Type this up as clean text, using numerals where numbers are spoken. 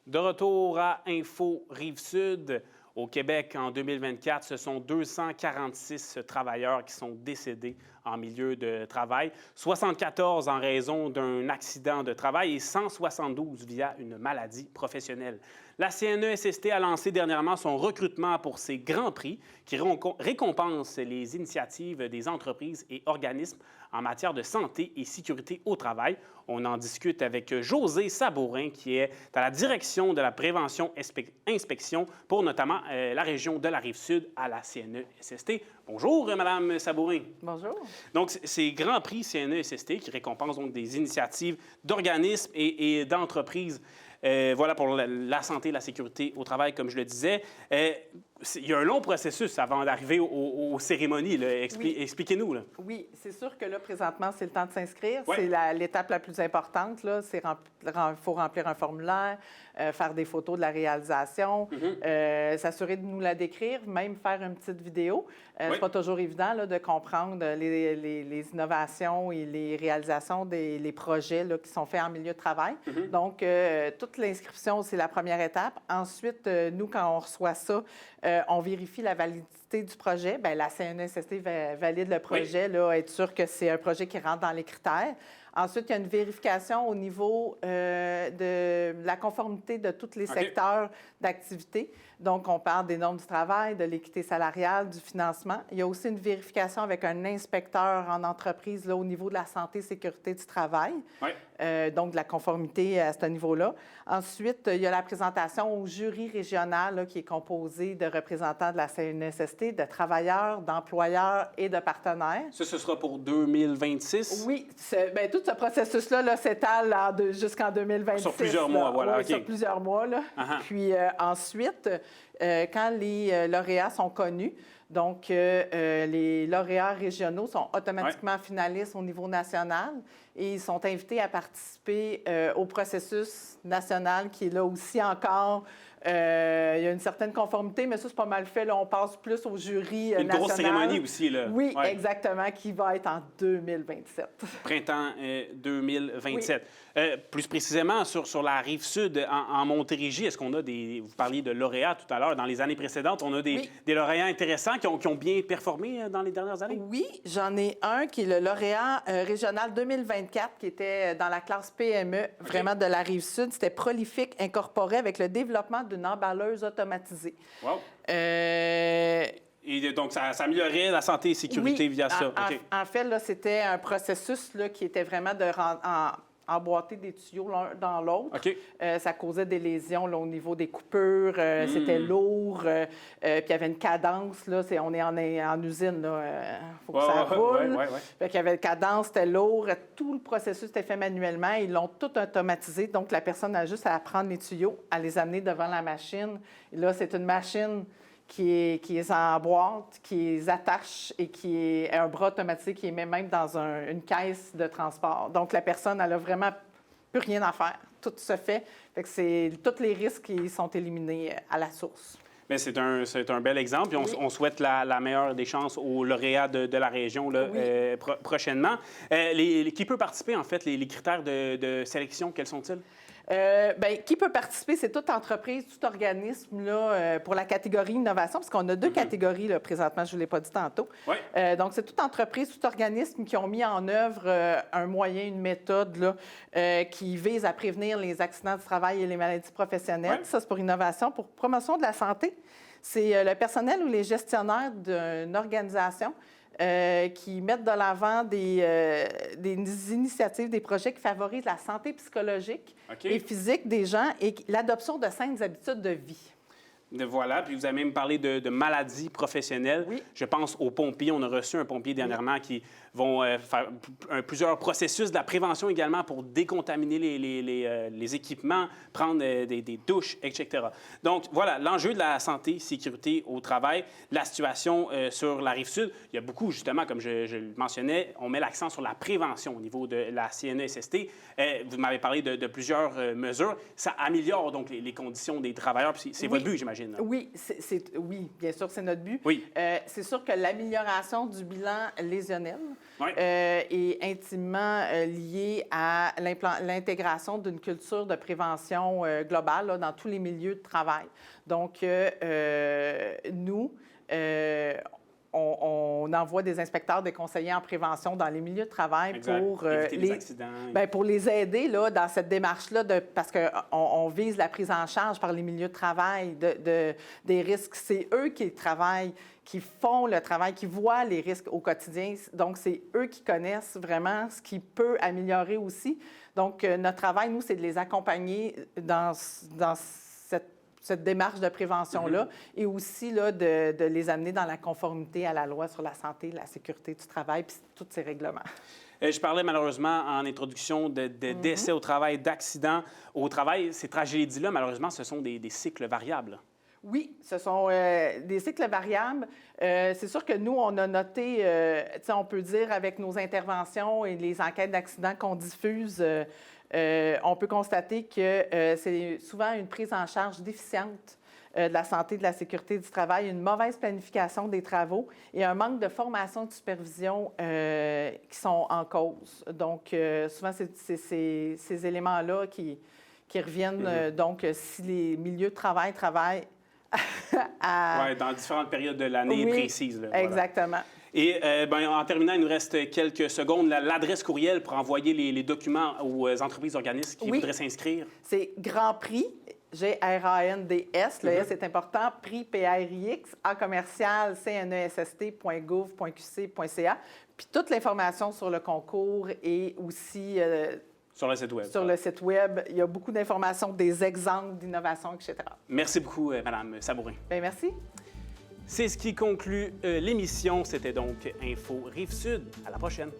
De retour à Info Rive-Sud. Au Québec, en 2024, ce sont 246 travailleurs qui sont décédés en milieu de travail, 74 en raison d'un accident de travail et 172 via une maladie professionnelle. La CNESST a lancé dernièrement son recrutement pour ses grands prix qui récompensent les initiatives des entreprises et organismes en matière de santé et sécurité au travail. On en discute avec Josée Sabourin, qui est à la direction de la prévention inspection pour notamment la région de la Rive-Sud à la CNESST. Bonjour, Madame Sabourin. Bonjour. Donc, c'est Grand Prix CNESST qui récompense donc des initiatives d'organismes et d'entreprises. Voilà pour la santé et la sécurité au travail, comme je le disais. Il y a un long processus avant d'arriver aux cérémonies. Oui. Expliquez-nous. Là. Oui, c'est sûr que là, présentement, c'est le temps de s'inscrire. Ouais. C'est l'étape la plus importante. Il faut remplir un formulaire, faire des photos de la réalisation, s'assurer de nous la décrire, même faire une petite vidéo. C'est pas toujours évident là, de comprendre les innovations et les réalisations les projets là, qui sont faits en milieu de travail. Donc, toute l'inscription, c'est la première étape. Ensuite, nous, quand on reçoit ça, on vérifie la validité du projet. Bien, la CNESST valide le projet, là, être sûr que c'est un projet qui rentre dans les critères. Ensuite, il y a une vérification au niveau de la conformité de tous les secteurs d'activité. Donc, on parle des normes du travail, de l'équité salariale, du financement. Il y a aussi une vérification avec un inspecteur en entreprise là, au niveau de la santé et sécurité du travail. Donc, de la conformité à ce niveau-là. Ensuite, il y a la présentation au jury régional là, qui est composé de représentants de la CNESST, de travailleurs, d'employeurs et de partenaires. Ça, ce sera pour 2026? Oui. Bien, tout ce processus-là s'étale jusqu'en 2026. Sur plusieurs mois, voilà. Oui, sur plusieurs mois. Là. Puis ensuite, quand les lauréats sont connus, donc les lauréats régionaux sont automatiquement finalistes au niveau national et ils sont invités à participer au processus national qui est là aussi encore. Il y a une certaine conformité, mais ça, c'est pas mal fait. Là, on passe plus au jury national. Une grosse cérémonie aussi. Là. Oui, exactement, qui va être en 2027. Printemps 2027. Oui. Plus précisément, sur la Rive-Sud, en Montérégie, est-ce qu'on a vous parliez de lauréats tout à l'heure, dans les années précédentes, on a des lauréats intéressants qui ont bien performé dans les dernières années? Oui, j'en ai un qui est le lauréat régional 2024, qui était dans la classe PME, vraiment de la Rive-Sud. C'était Prolifique Incorporé avec le développement d'une emballeuse automatisée. Wow! Et donc, ça améliorait la santé et la sécurité via ça. En fait, là, c'était un processus là, qui était vraiment de emboîter des tuyaux l'un dans l'autre. Ça causait des lésions là, au niveau des coupures. C'était lourd. Puis il y avait une cadence. Là, on est en usine. Il faut que ça roule. Fait qu'il y avait une cadence, c'était lourd. Tout le processus était fait manuellement. Ils l'ont tout automatisé. Donc, la personne a juste à prendre les tuyaux, à les amener devant la machine. Et là, c'est une machine qui les emboîte, qui les attache et qui est un bras automatique qui est même dans une caisse de transport. Donc, la personne, elle n'a vraiment plus rien à faire. Tout se fait. Fait que tous les risques qui sont éliminés à la source. Bien, c'est un bel exemple. Puis on souhaite la meilleure des chances aux lauréats de la région là, prochainement. Qui peut participer, en fait? Les critères de sélection, quels sont-ils? Bien, qui peut participer? C'est toute entreprise, tout organisme là, pour la catégorie innovation, parce qu'on a deux catégories là, présentement, je ne vous l'ai pas dit tantôt. Donc, c'est toute entreprise, tout organisme qui ont mis en œuvre un moyen, une méthode là, qui vise à prévenir les accidents du travail et les maladies professionnelles. Ça, c'est pour innovation. Pour promotion de la santé, c'est le personnel ou les gestionnaires d'une organisation qui mettent de l'avant des initiatives, des projets qui favorisent la santé psychologique et physique des gens et l'adoption de saines habitudes de vie. Voilà, puis vous avez même parlé de maladies professionnelles. Je pense aux pompiers. On a reçu un pompier dernièrement qui vont faire plusieurs processus de la prévention également pour décontaminer les équipements, prendre des douches, etc. Donc, voilà, l'enjeu de la santé, sécurité au travail, la situation sur la Rive-Sud. Il y a beaucoup, justement, comme je le mentionnais, on met l'accent sur la prévention au niveau de la CNESST. Vous m'avez parlé de plusieurs mesures. Ça améliore donc les conditions des travailleurs. C'est votre but, j'imagine. Oui, oui, bien sûr, c'est notre but. Oui. C'est sûr que l'amélioration du bilan lésionnel, Oui. est intimement lié à l'intégration d'une culture de prévention globale là, dans tous les milieux de travail. Donc, nous, on envoie des inspecteurs, des conseillers en prévention dans les milieux de travail pour éviter les accidents. Bien, pour les aider là, dans cette démarche-là, parce qu'on vise la prise en charge par les milieux de travail des risques. C'est eux qui travaillent, qui font le travail, qui voient les risques au quotidien. Donc, c'est eux qui connaissent vraiment ce qui peut améliorer aussi. Donc, notre travail, nous, c'est de les accompagner dans cette démarche de prévention-là et aussi là, de les amener dans la conformité à la loi sur la santé, la sécurité du travail puis tous ces règlements. Je parlais malheureusement en introduction de décès au travail, d'accidents au travail. Ces tragédies-là, malheureusement, ce sont des cycles variables. Oui, ce sont des cycles variables. C'est sûr que nous, on a noté, on peut dire avec nos interventions et les enquêtes d'accidents qu'on diffuse, on peut constater que c'est souvent une prise en charge déficiente de la santé et de la sécurité du travail, une mauvaise planification des travaux et un manque de formation et de supervision qui sont en cause. Donc, souvent, c'est ces éléments-là qui reviennent. Donc, si les milieux de travail travaillent Oui, dans différentes périodes de l'année précises. Là, exactement. Voilà. Et en terminant, il nous reste quelques secondes. L'adresse courriel pour envoyer les documents aux entreprises, organismes qui voudraient s'inscrire. C'est Grand Prix, G-R-A-N-D-S, le S est important, prix P-R-I-X, à commercial cnest.gouv.qc.ca. Puis toute l'information sur le concours est aussi... sur le site Web. Sur le site Web. Il y a beaucoup d'informations, des exemples d'innovation, etc. Merci beaucoup, Mme Sabourin. Bien, merci. C'est ce qui conclut l'émission. C'était donc Info Rive-Sud. À la prochaine.